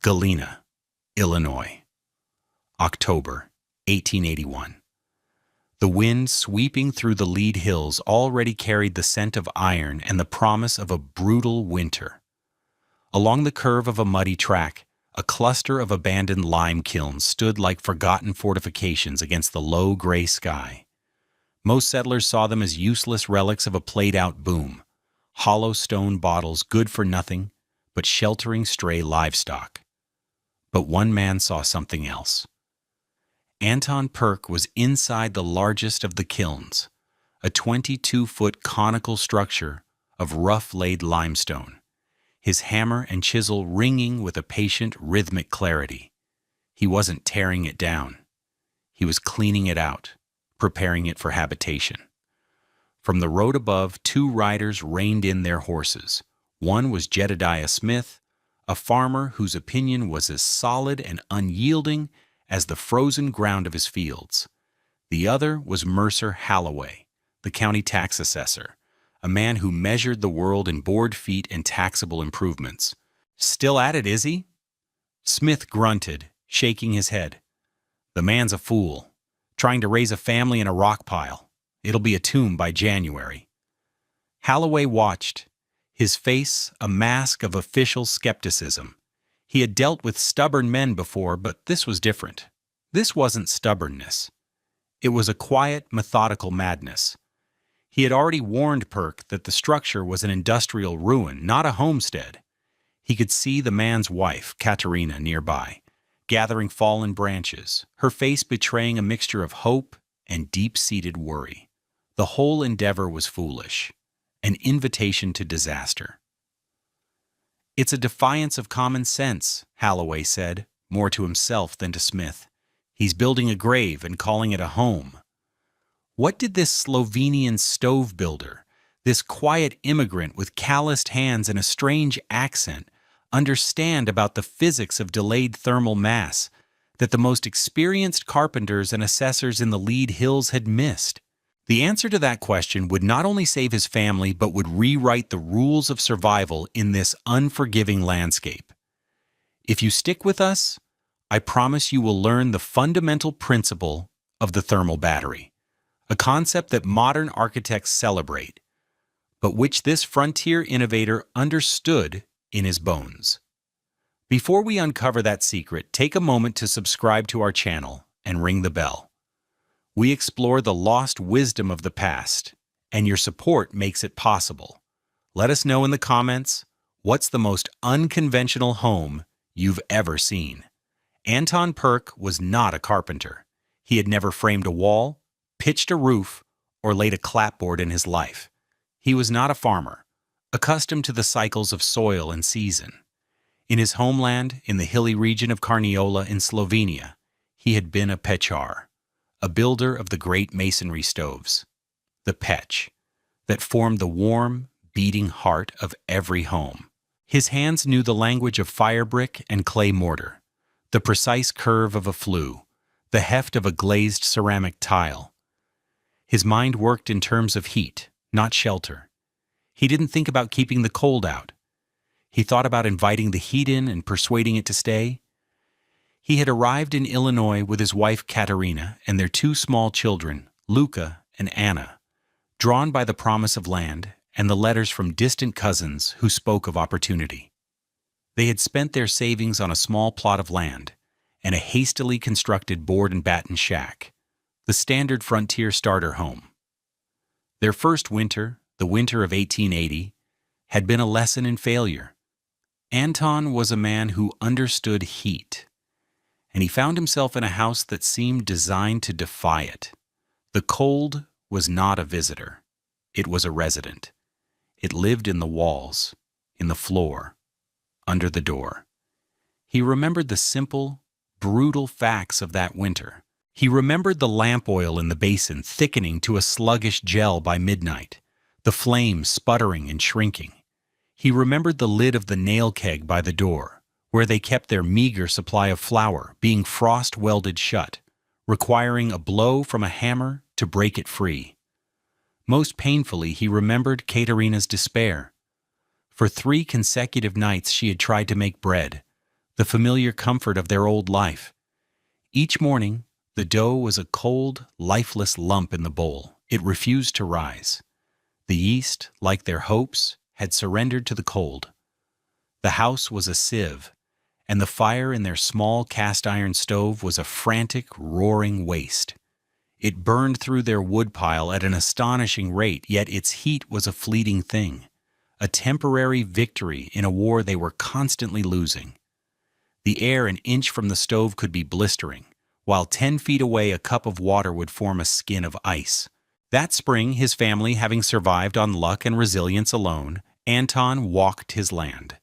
Galena, Illinois, October 1881. The wind sweeping through the lead hills already carried the scent of iron and the promise of a brutal winter. Along the curve of a muddy track, a cluster of abandoned lime kilns stood like forgotten fortifications against the low gray sky. Most settlers saw them as useless relics of a played-out boom, hollow stone bottles good for nothing but sheltering stray livestock. But one man saw something else. Anton Perk was inside the largest of the kilns, a 22-foot conical structure of rough-laid limestone, his hammer and chisel ringing with a patient, rhythmic clarity. He wasn't tearing it down. He was cleaning it out, preparing it for habitation. From the road above, two riders reined in their horses. One was Jedediah Smith, a farmer whose opinion was as solid and unyielding as the frozen ground of his fields. The other was Mercer Halloway, the county tax assessor, a man who measured the world in board feet and taxable improvements. "Still at it, is he?" Smith grunted, shaking his head. "The man's a fool, trying to raise a family in a rock pile. It'll be a tomb by January." Halloway watched, his face a mask of official skepticism. He had dealt with stubborn men before, but this was different. This wasn't stubbornness. It was a quiet, methodical madness. He had already warned Perk that the structure was an industrial ruin, not a homestead. He could see the man's wife, Katerina, nearby, gathering fallen branches, her face betraying a mixture of hope and deep-seated worry. The whole endeavor was foolish, an invitation to disaster. "It's a defiance of common sense," Halloway said, more to himself than to Smith. "He's building a grave and calling it a home." What did this Slovenian stove builder, this quiet immigrant with calloused hands and a strange accent, understand about the physics of delayed thermal mass that the most experienced carpenters and assessors in the lead hills had missed? The answer to that question would not only save his family, but would rewrite the rules of survival in this unforgiving landscape. If you stick with us, I promise you will learn the fundamental principle of the thermal battery, a concept that modern architects celebrate, but which this frontier innovator understood in his bones. Before we uncover that secret, take a moment to subscribe to our channel and ring the bell. We explore the lost wisdom of the past, and your support makes it possible. Let us know in the comments, what's the most unconventional home you've ever seen? Anton Perk was not a carpenter. He had never framed a wall, pitched a roof, or laid a clapboard in his life. He was not a farmer, accustomed to the cycles of soil and season. In his homeland, in the hilly region of Carniola in Slovenia, he had been a pechar, a builder of the great masonry stoves, the pech, that formed the warm, beating heart of every home. His hands knew the language of fire brick and clay mortar, the precise curve of a flue, the heft of a glazed ceramic tile. His mind worked in terms of heat, not shelter. He didn't think about keeping the cold out. He thought about inviting the heat in and persuading it to stay. He had arrived in Illinois with his wife Katerina and their two small children, Luca and Anna, drawn by the promise of land and the letters from distant cousins who spoke of opportunity. They had spent their savings on a small plot of land and a hastily constructed board and batten shack, the standard frontier starter home. Their first winter, the winter of 1880, had been a lesson in failure. Anton was a man who understood heat, and he found himself in a house that seemed designed to defy it. The cold was not a visitor. It was a resident. It lived in the walls, in the floor, under the door. He remembered the simple, brutal facts of that winter. He remembered the lamp oil in the basin thickening to a sluggish gel by midnight, the flames sputtering and shrinking. He remembered the lid of the nail keg by the door, where they kept their meager supply of flour, being frost-welded shut, requiring a blow from a hammer to break it free. Most painfully, he remembered Katerina's despair. For 3 consecutive nights she had tried to make bread, the familiar comfort of their old life. Each morning, the dough was a cold, lifeless lump in the bowl. It refused to rise. The yeast, like their hopes, had surrendered to the cold. The house was a sieve, and the fire in their small cast-iron stove was a frantic, roaring waste. It burned through their woodpile at an astonishing rate, yet its heat was a fleeting thing, a temporary victory in a war they were constantly losing. The air an inch from the stove could be blistering, while 10 feet away a cup of water would form a skin of ice. That spring, his family having survived on luck and resilience alone, Anton walked his land.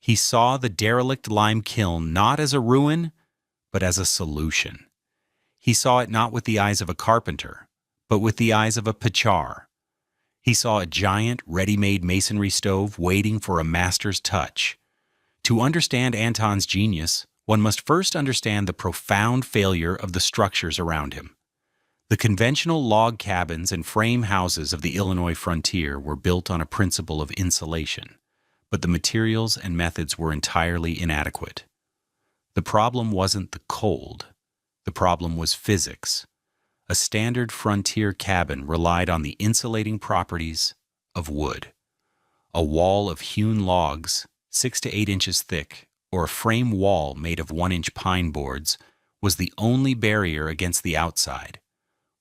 He saw the derelict lime kiln not as a ruin, but as a solution. He saw it not with the eyes of a carpenter, but with the eyes of a pachar. He saw a giant, ready-made masonry stove waiting for a master's touch. To understand Anton's genius, one must first understand the profound failure of the structures around him. The conventional log cabins and frame houses of the Illinois frontier were built on a principle of insulation, but the materials and methods were entirely inadequate. The problem wasn't the cold. The problem was physics. A standard frontier cabin relied on the insulating properties of wood. A wall of hewn logs, 6 to 8 inches thick, or a frame wall made of 1-inch pine boards, was the only barrier against the outside.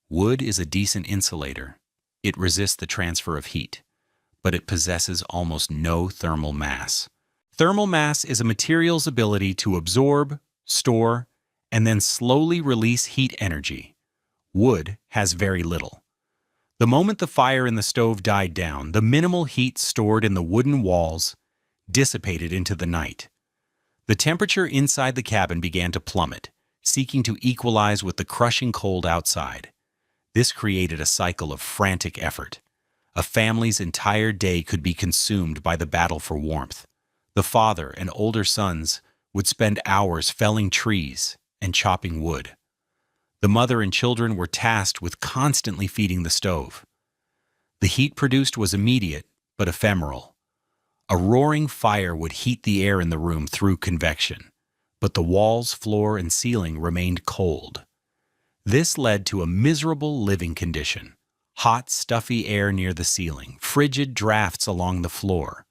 Wood is a decent insulator. It resists the transfer of heat, but it possesses almost no thermal mass. Thermal mass is a material's ability to absorb, store, and then slowly release heat energy. Wood has very little. The moment the fire in the stove died down, the minimal heat stored in the wooden walls dissipated into the night. The temperature inside the cabin began to plummet, seeking to equalize with the crushing cold outside. This created a cycle of frantic effort. A family's entire day could be consumed by the battle for warmth. The father and older sons would spend hours felling trees and chopping wood. The mother and children were tasked with constantly feeding the stove. The heat produced was immediate, but ephemeral. A roaring fire would heat the air in the room through convection, but the walls, floor, and ceiling remained cold. This led to a miserable living condition: hot, stuffy air near the ceiling, frigid drafts along the floor.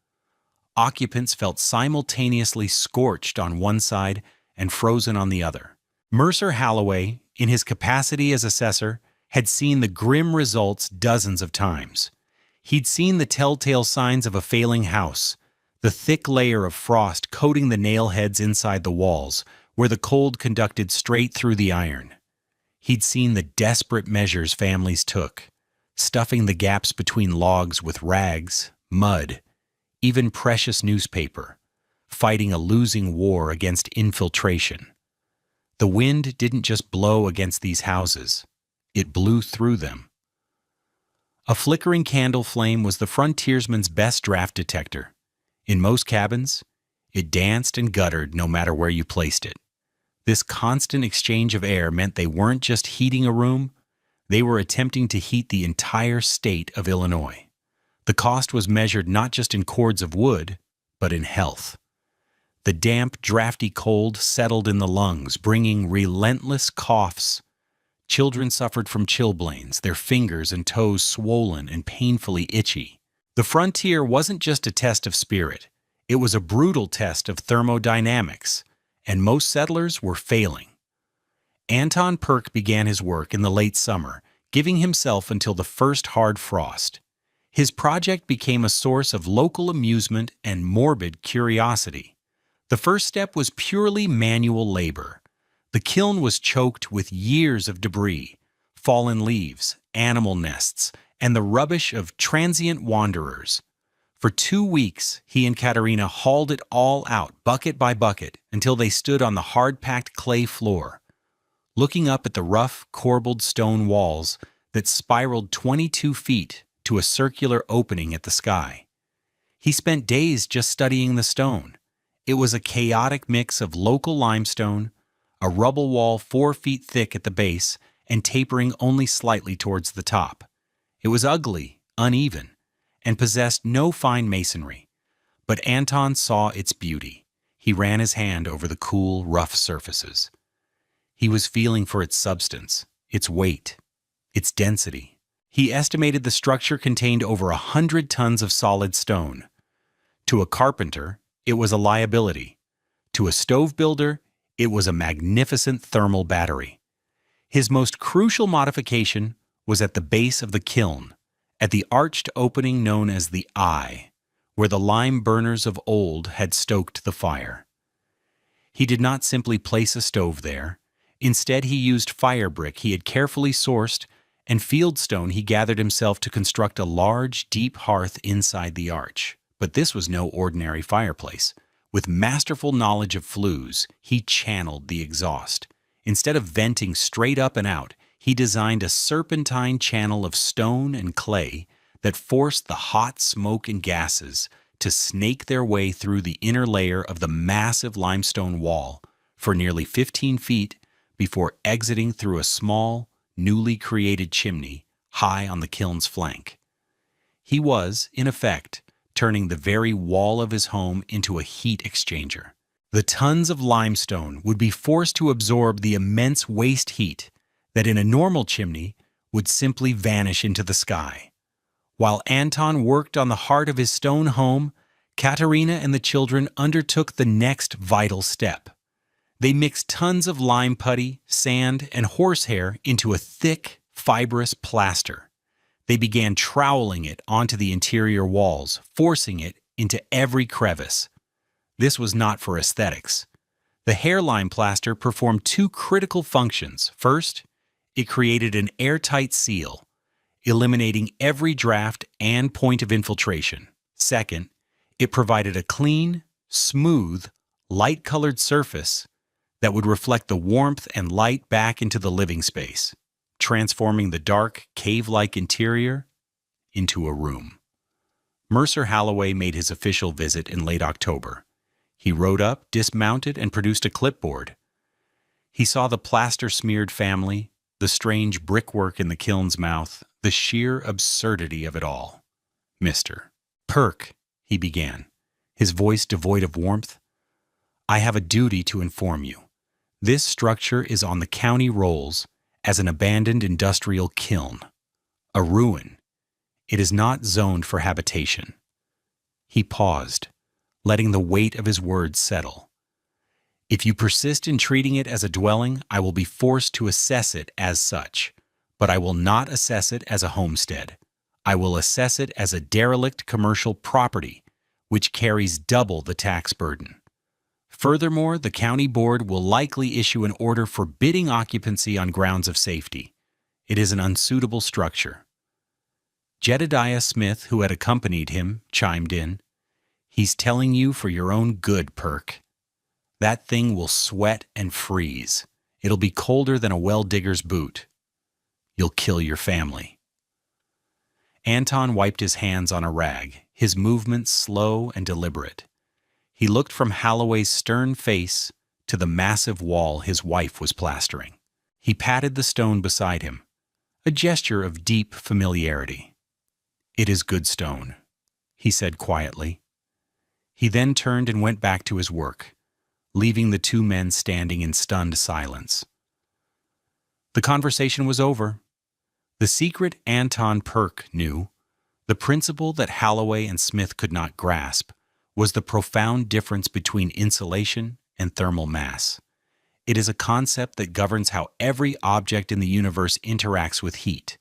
Occupants felt simultaneously scorched on one side and frozen on the other. Mercer Halloway, in his capacity as assessor, had seen the grim results dozens of times. He'd seen the telltale signs of a failing house, the thick layer of frost coating the nail heads inside the walls, where the cold conducted straight through the iron. He'd seen the desperate measures families took, stuffing the gaps between logs with rags, mud, even precious newspaper, fighting a losing war against infiltration. The wind didn't just blow against these houses, it blew through them. A flickering candle flame was the frontiersman's best draft detector. In most cabins, it danced and guttered no matter where you placed it. This constant exchange of air meant they weren't just heating a room, they were attempting to heat the entire state of Illinois. The cost was measured not just in cords of wood, but in health. The damp, drafty cold settled in the lungs, bringing relentless coughs. Children suffered from chilblains, their fingers and toes swollen and painfully itchy. The frontier wasn't just a test of spirit, it was a brutal test of thermodynamics, and most settlers were failing. Anton Perk began his work in the late summer, giving himself until the first hard frost. His project became a source of local amusement and morbid curiosity. The first step was purely manual labor. The kiln was choked with years of debris, fallen leaves, animal nests, and the rubbish of transient wanderers. For 2 weeks, he and Katerina hauled it all out, bucket by bucket, until they stood on the hard-packed clay floor, looking up at the rough, corbelled stone walls that spiraled 22 feet to a circular opening at the sky. He spent days just studying the stone. It was a chaotic mix of local limestone, a rubble wall 4 feet thick at the base and tapering only slightly towards the top. It was ugly, uneven, and possessed no fine masonry. But Anton saw its beauty. He ran his hand over the cool, rough surfaces. He was feeling for its substance, its weight, its density. He estimated the structure contained over 100 tons of solid stone. To a carpenter, it was a liability. To a stove builder, it was a magnificent thermal battery. His most crucial modification was at the base of the kiln, at the arched opening known as the eye, where the lime burners of old had stoked the fire. He did not simply place a stove there. Instead, he used fire brick he had carefully sourced and fieldstone he gathered himself to construct a large, deep hearth inside the arch. But this was no ordinary fireplace. With masterful knowledge of flues, he channeled the exhaust. Instead of venting straight up and out, he designed a serpentine channel of stone and clay that forced the hot smoke and gases to snake their way through the inner layer of the massive limestone wall for nearly 15 feet before exiting through a small, newly created chimney high on the kiln's flank. He was, in effect, turning the very wall of his home into a heat exchanger. The tons of limestone would be forced to absorb the immense waste heat that in a normal chimney would simply vanish into the sky. While Anton worked on the heart of his stone home, Katerina and the children undertook the next vital step. They mixed tons of lime putty, sand, and horsehair into a thick, fibrous plaster. They began troweling it onto the interior walls, forcing it into every crevice. This was not for aesthetics. The hairline plaster performed two critical functions. First, it created an airtight seal, eliminating every draft and point of infiltration. Second, it provided a clean, smooth, light-colored surface that would reflect the warmth and light back into the living space, transforming the dark, cave-like interior into a room. Mercer Halloway made his official visit in late October. He rode up, dismounted, and produced a clipboard. He saw the plaster-smeared family, the strange brickwork in the kiln's mouth, the sheer absurdity of it all. "Mr. Perk," he began, his voice devoid of warmth, "I have a duty to inform you. This structure is on the county rolls as an abandoned industrial kiln, a ruin. It is not zoned for habitation." He paused, letting the weight of his words settle. "If you persist in treating it as a dwelling, I will be forced to assess it as such, but I will not assess it as a homestead. I will assess it as a derelict commercial property, which carries double the tax burden. Furthermore, the county board will likely issue an order forbidding occupancy on grounds of safety. It is an unsuitable structure." Jedediah Smith, who had accompanied him, chimed in, "He's telling you for your own good, Perk. That thing will sweat and freeze. It'll be colder than a well-digger's boot. You'll kill your family." Anton wiped his hands on a rag, his movements slow and deliberate. He looked from Halloway's stern face to the massive wall his wife was plastering. He patted the stone beside him, a gesture of deep familiarity. "It is good stone," he said quietly. He then turned and went back to his work, leaving the two men standing in stunned silence. The conversation was over. The secret Anton Perk knew, the principle that Halloway and Smith could not grasp, was the profound difference between insulation and thermal mass. It is a concept that governs how every object in the universe interacts with heat.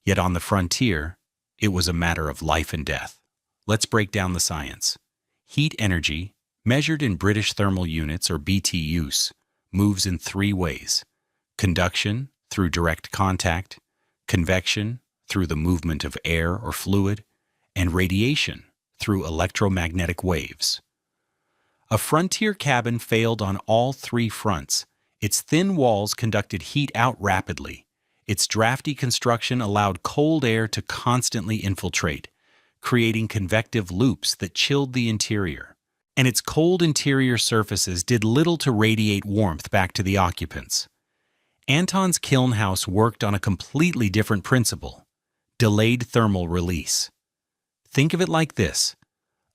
Yet on the frontier, it was a matter of life and death. Let's break down the science. Heat energy, measured in British thermal units or BTUs, moves in three ways: conduction through direct contact, convection through the movement of air or fluid, and radiation through electromagnetic waves. A frontier cabin failed on all three fronts. Its thin walls conducted heat out rapidly. Its drafty construction allowed cold air to constantly infiltrate, creating convective loops that chilled the interior. And its cold interior surfaces did little to radiate warmth back to the occupants. Anton's kiln house worked on a completely different principle: delayed thermal release. Think of it like this: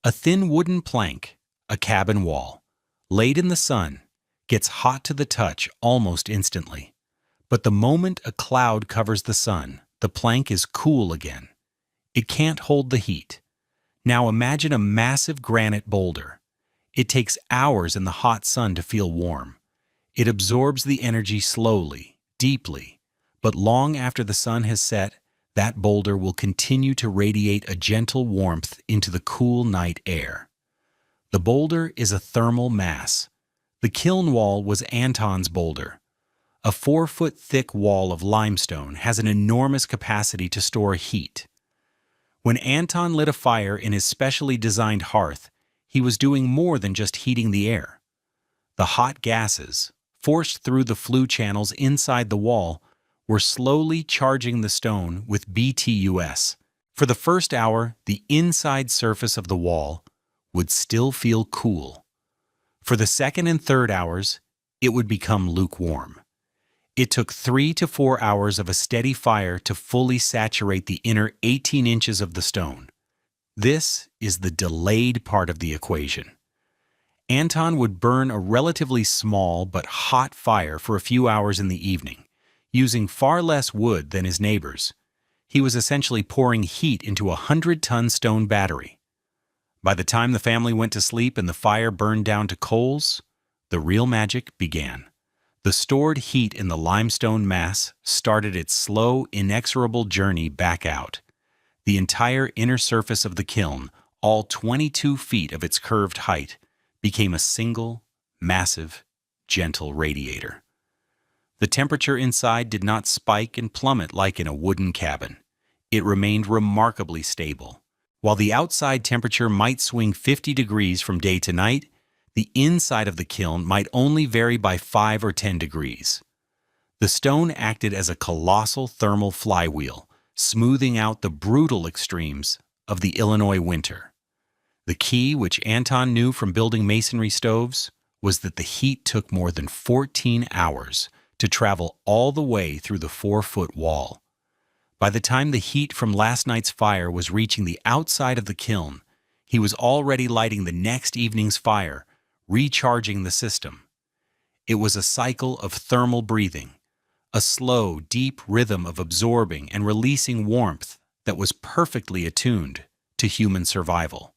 a thin wooden plank, a cabin wall, laid in the sun, gets hot to the touch almost instantly. But the moment a cloud covers the sun, the plank is cool again. It can't hold the heat. Now imagine a massive granite boulder. It takes hours in the hot sun to feel warm. It absorbs the energy slowly, deeply, but long after the sun has set, that boulder will continue to radiate a gentle warmth into the cool night air. The boulder is a thermal mass. The kiln wall was Anton's boulder. A 4-foot-thick wall of limestone has an enormous capacity to store heat. When Anton lit a fire in his specially designed hearth, he was doing more than just heating the air. The hot gases, forced through the flue channels inside the wall, were slowly charging the stone with BTUs. For the first hour, the inside surface of the wall would still feel cool. For the second and third hours, it would become lukewarm. It took 3 to 4 hours of a steady fire to fully saturate the inner 18 inches of the stone. This is the delayed part of the equation. Anton would burn a relatively small but hot fire for a few hours in the evening, using far less wood than his neighbors. He was essentially pouring heat into a 100-ton stone battery. By the time the family went to sleep and the fire burned down to coals, the real magic began. The stored heat in the limestone mass started its slow, inexorable journey back out. The entire inner surface of the kiln, all 22 feet of its curved height, became a single, massive, gentle radiator. The temperature inside did not spike and plummet like in a wooden cabin. It remained remarkably stable. While the outside temperature might swing 50 degrees from day to night, the inside of the kiln might only vary by 5 or 10 degrees. The stone acted as a colossal thermal flywheel, smoothing out the brutal extremes of the Illinois winter. The key, which Anton knew from building masonry stoves, was that the heat took more than 14 hours to travel all the way through the 4-foot wall. By the time the heat from last night's fire was reaching the outside of the kiln, he was already lighting the next evening's fire, recharging the system. It was a cycle of thermal breathing, a slow, deep rhythm of absorbing and releasing warmth that was perfectly attuned to human survival.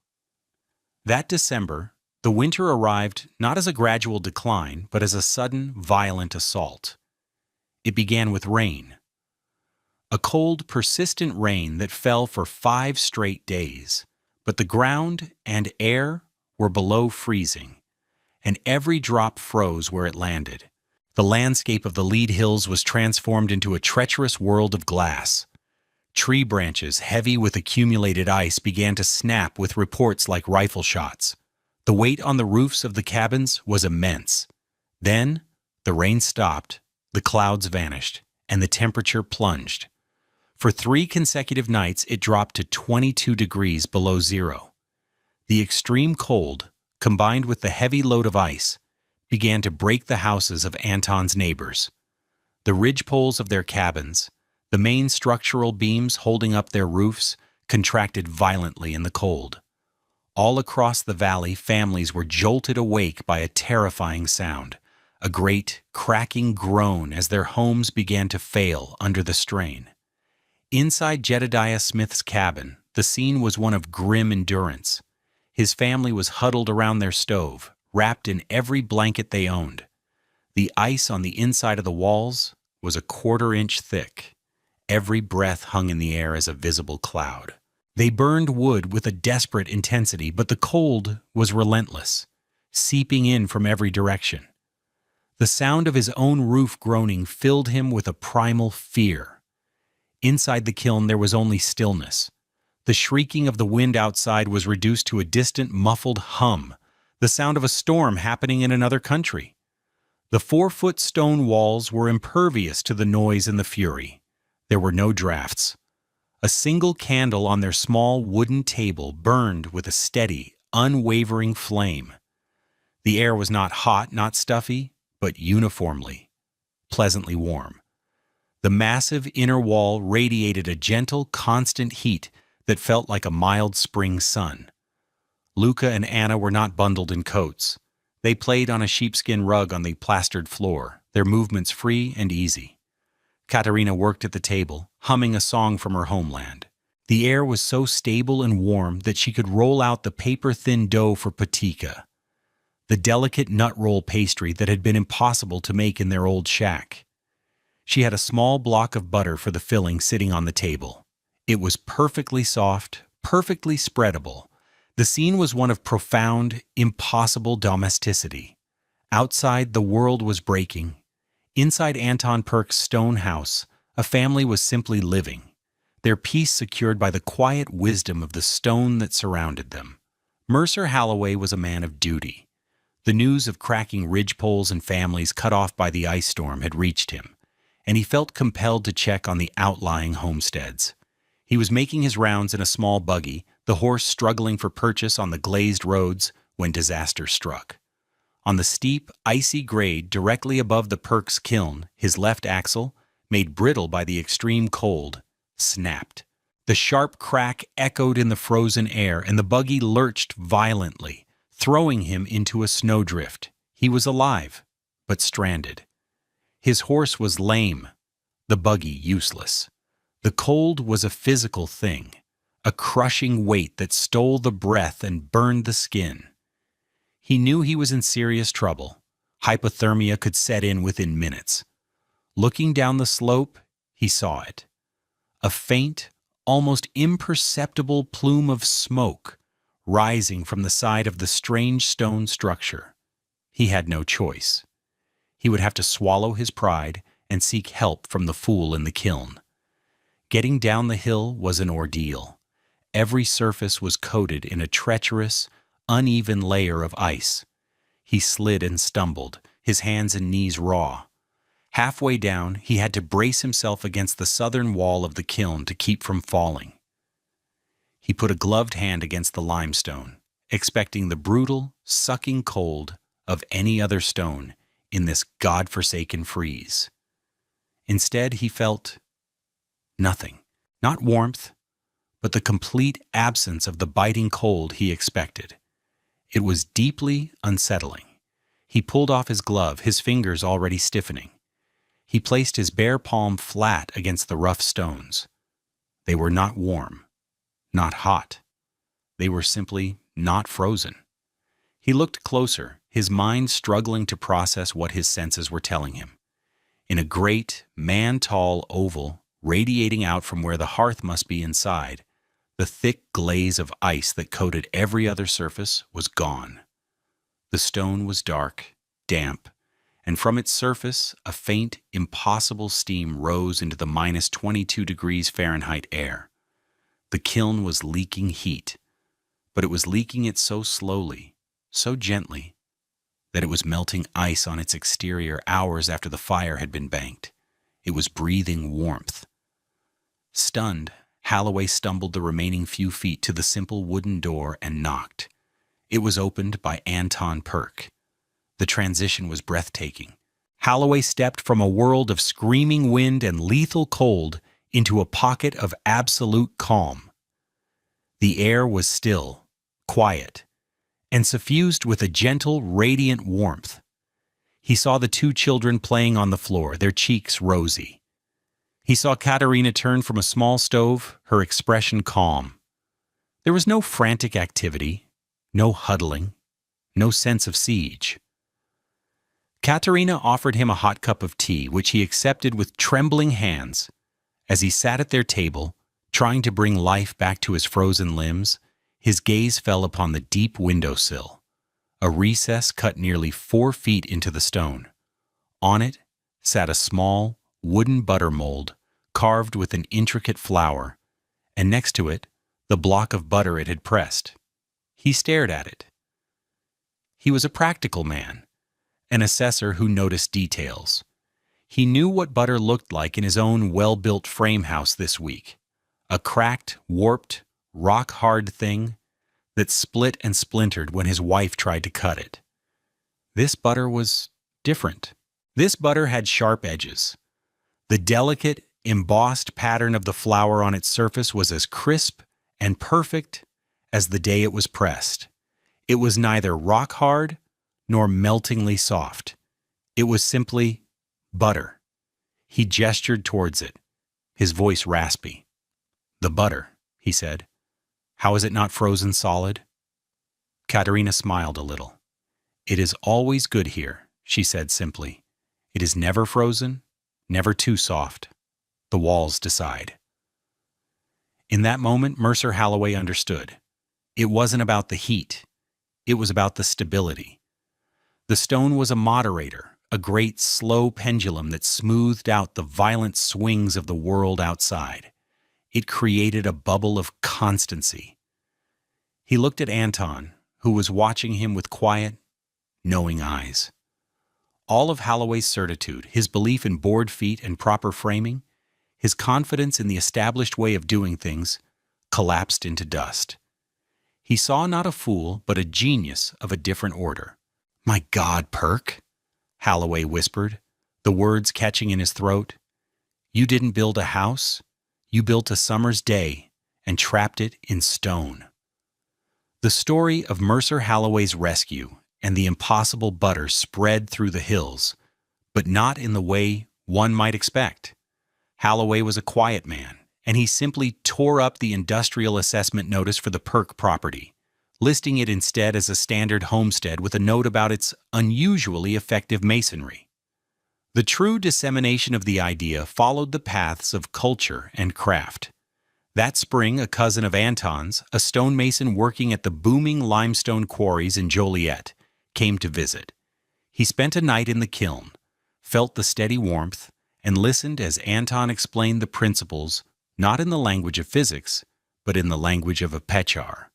That December, the winter arrived not as a gradual decline, but as a sudden, violent assault. It began with rain. A cold, persistent rain that fell for 5 straight days, but the ground and air were below freezing, and every drop froze where it landed. The landscape of the Lead Hills was transformed into a treacherous world of glass. Tree branches, heavy with accumulated ice, began to snap with reports like rifle shots. The weight on the roofs of the cabins was immense. Then, the rain stopped, the clouds vanished, and the temperature plunged. For 3 consecutive nights, it dropped to 22 degrees below zero. The extreme cold, combined with the heavy load of ice, began to break the houses of Anton's neighbors. The ridgepoles of their cabins, the main structural beams holding up their roofs, contracted violently in the cold. All across the valley, families were jolted awake by a terrifying sound, a great, cracking groan as their homes began to fail under the strain. Inside Jedediah Smith's cabin, the scene was one of grim endurance. His family was huddled around their stove, wrapped in every blanket they owned. The ice on the inside of the walls was a 1/4 inch thick. Every breath hung in the air as a visible cloud. They burned wood with a desperate intensity, but the cold was relentless, seeping in from every direction. The sound of his own roof groaning filled him with a primal fear. Inside the kiln there was only stillness. The shrieking of the wind outside was reduced to a distant, muffled hum, the sound of a storm happening in another country. The 4-foot stone walls were impervious to the noise and the fury. There were no drafts. A single candle on their small wooden table burned with a steady, unwavering flame. The air was not hot, not stuffy, but uniformly, pleasantly warm. The massive inner wall radiated a gentle, constant heat that felt like a mild spring sun. Luca and Anna were not bundled in coats. They played on a sheepskin rug on the plastered floor, their movements free and easy. Katerina worked at the table, humming a song from her homeland. The air was so stable and warm that she could roll out the paper-thin dough for patika, the delicate nut roll pastry that had been impossible to make in their old shack. She had a small block of butter for the filling sitting on the table. It was perfectly soft, perfectly spreadable. The scene was one of profound, impossible domesticity. Outside, the world was breaking. Inside Anton Perk's stone house, a family was simply living, their peace secured by the quiet wisdom of the stone that surrounded them. Mercer Halloway was a man of duty. The news of cracking ridgepoles and families cut off by the ice storm had reached him, and he felt compelled to check on the outlying homesteads. He was making his rounds in a small buggy, the horse struggling for purchase on the glazed roads, when disaster struck. On the steep, icy grade directly above the Perk's kiln, his left axle, made brittle by the extreme cold, snapped. The sharp crack echoed in the frozen air, and the buggy lurched violently, throwing him into a snowdrift. He was alive, but stranded. His horse was lame, the buggy useless. The cold was a physical thing, a crushing weight that stole the breath and burned the skin. He knew he was in serious trouble. Hypothermia could set in within minutes. Looking down the slope, he saw it. A faint, almost imperceptible plume of smoke rising from the side of the strange stone structure. He had no choice. He would have to swallow his pride and seek help from the fool in the kiln. Getting down the hill was an ordeal. Every surface was coated in a treacherous, uneven layer of ice. He slid and stumbled, his hands and knees raw. Halfway down, he had to brace himself against the southern wall of the kiln to keep from falling. He put a gloved hand against the limestone, expecting the brutal, sucking cold of any other stone in this God-forsaken freeze. Instead, he felt nothing. Not warmth, but the complete absence of the biting cold he expected. It was deeply unsettling. He pulled off his glove, his fingers already stiffening. He placed his bare palm flat against the rough stones. They were not warm, not hot. They were simply not frozen. He looked closer, his mind struggling to process what his senses were telling him. In a great, man-tall oval radiating out from where the hearth must be inside, the thick glaze of ice that coated every other surface was gone. The stone was dark, damp, and from its surface a faint, impossible steam rose into the minus 22 degrees Fahrenheit air. The kiln was leaking heat, but it was leaking it so slowly, so gently, that it was melting ice on its exterior hours after the fire had been banked. It was breathing warmth. Stunned, Halloway stumbled the remaining few feet to the simple wooden door and knocked. It was opened by Anton Perk. The transition was breathtaking. Halloway stepped from a world of screaming wind and lethal cold into a pocket of absolute calm. The air was still, quiet, and suffused with a gentle, radiant warmth. He saw the two children playing on the floor, their cheeks rosy. He saw Katerina turn from a small stove, her expression calm. There was no frantic activity, no huddling, no sense of siege. Katerina offered him a hot cup of tea, which he accepted with trembling hands. As he sat at their table, trying to bring life back to his frozen limbs, his gaze fell upon the deep windowsill, a recess cut nearly 4 feet into the stone. On it sat a small, wooden butter mold carved with an intricate flower, and next to it, the block of butter it had pressed. He stared at it. He was a practical man, an assessor who noticed details. He knew what butter looked like in his own well-built frame house this week, a cracked, warped, rock-hard thing that split and splintered when his wife tried to cut it. This butter was different. This butter had sharp edges. The delicate, embossed pattern of the flower on its surface was as crisp and perfect as the day it was pressed. It was neither rock-hard nor meltingly soft. It was simply butter. He gestured towards it, his voice raspy. "The butter," he said. "How is it not frozen solid?" Katerina smiled a little. "It is always good here," she said simply. "It is never frozen, never too soft. The walls decide." In that moment, Mercer Halloway understood. It wasn't about the heat. It was about the stability. The stone was a moderator, a great slow pendulum that smoothed out the violent swings of the world outside. It created a bubble of constancy. He looked at Anton, who was watching him with quiet, knowing eyes. All of Halloway's certitude, his belief in board feet and proper framing, his confidence in the established way of doing things, collapsed into dust. He saw not a fool, but a genius of a different order. "My God, Perk," Halloway whispered, the words catching in his throat. "You didn't build a house. You built a summer's day and trapped it in stone." The story of Mercer Halloway's rescue and the impossible butter spread through the hills, but not in the way one might expect. Halloway was a quiet man, and he simply tore up the industrial assessment notice for the Perk property, listing it instead as a standard homestead with a note about its unusually effective masonry. The true dissemination of the idea followed the paths of culture and craft. That spring, a cousin of Anton's, a stonemason working at the booming limestone quarries in Joliet, came to visit. He spent a night in the kiln, felt the steady warmth, and listened as Anton explained the principles not in the language of physics, but in the language of a Pechar.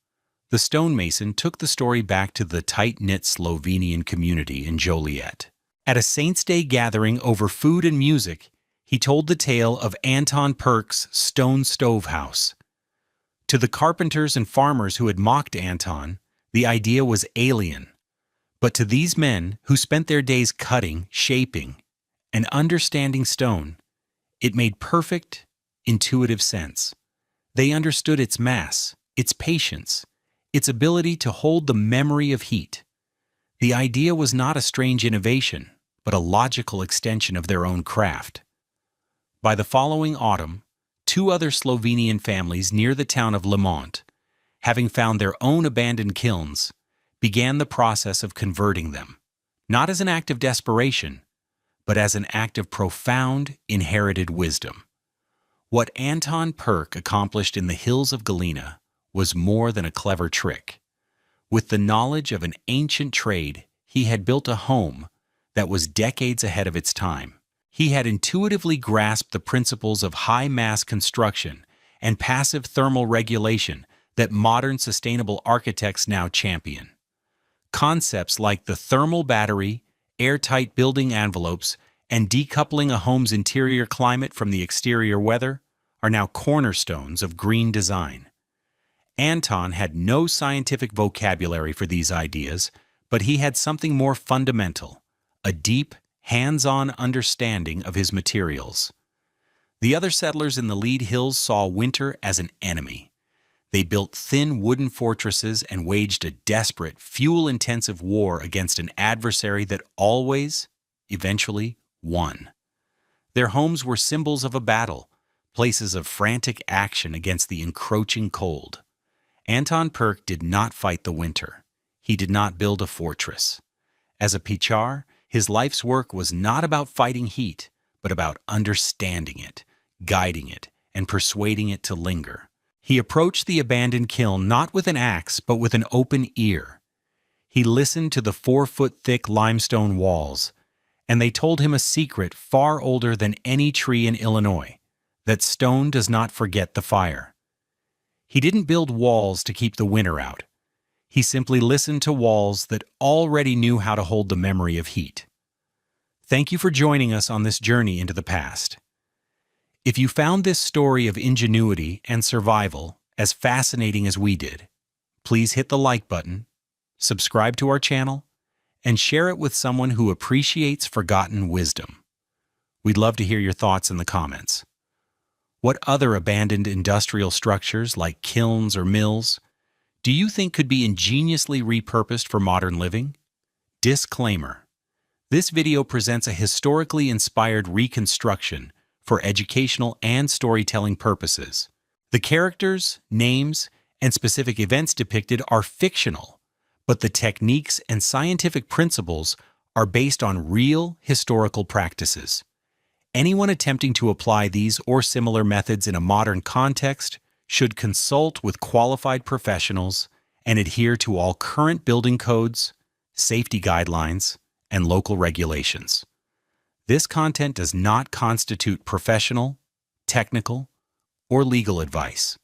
The stonemason took the story back to the tight-knit Slovenian community in Joliet. At a Saints' Day gathering over food and music, he told the tale of Anton Perk's stone stove house. To the carpenters and farmers who had mocked Anton, the idea was alien. But to these men who spent their days cutting, shaping, and understanding stone, it made perfect, intuitive sense. They understood its mass, its patience, its ability to hold the memory of heat. The idea was not a strange innovation, but a logical extension of their own craft. By the following autumn, 2 other Slovenian families near the town of Lemont, having found their own abandoned kilns, began the process of converting them, not as an act of desperation, but as an act of profound, inherited wisdom. What Anton Perk accomplished in the hills of Galena was more than a clever trick. With the knowledge of an ancient trade, he had built a home that was decades ahead of its time. He had intuitively grasped the principles of high-mass construction and passive thermal regulation that modern sustainable architects now champion. Concepts like the thermal battery, airtight building envelopes, and decoupling a home's interior climate from the exterior weather are now cornerstones of green design. Anton had no scientific vocabulary for these ideas, but he had something more fundamental, a deep, hands-on understanding of his materials. The other settlers in the Lead Hills saw winter as an enemy. They built thin wooden fortresses and waged a desperate, fuel-intensive war against an adversary that always, eventually, won. Their homes were symbols of a battle, places of frantic action against the encroaching cold. Anton Perk did not fight the winter. He did not build a fortress. As a Pichar, his life's work was not about fighting heat, but about understanding it, guiding it, and persuading it to linger. He approached the abandoned kiln not with an axe, but with an open ear. He listened to the 4-foot-thick limestone walls, and they told him a secret far older than any tree in Illinois, that stone does not forget the fire. He didn't build walls to keep the winter out. He simply listened to walls that already knew how to hold the memory of heat. Thank you for joining us on this journey into the past. If you found this story of ingenuity and survival as fascinating as we did, please hit the like button, subscribe to our channel, and share it with someone who appreciates forgotten wisdom. We'd love to hear your thoughts in the comments. What other abandoned industrial structures like kilns or mills do you think could be ingeniously repurposed for modern living? Disclaimer. This video presents a historically inspired reconstruction for educational and storytelling purposes. The characters, names, and specific events depicted are fictional, but the techniques and scientific principles are based on real historical practices. Anyone attempting to apply these or similar methods in a modern context should consult with qualified professionals and adhere to all current building codes, safety guidelines, and local regulations. This content does not constitute professional, technical, or legal advice.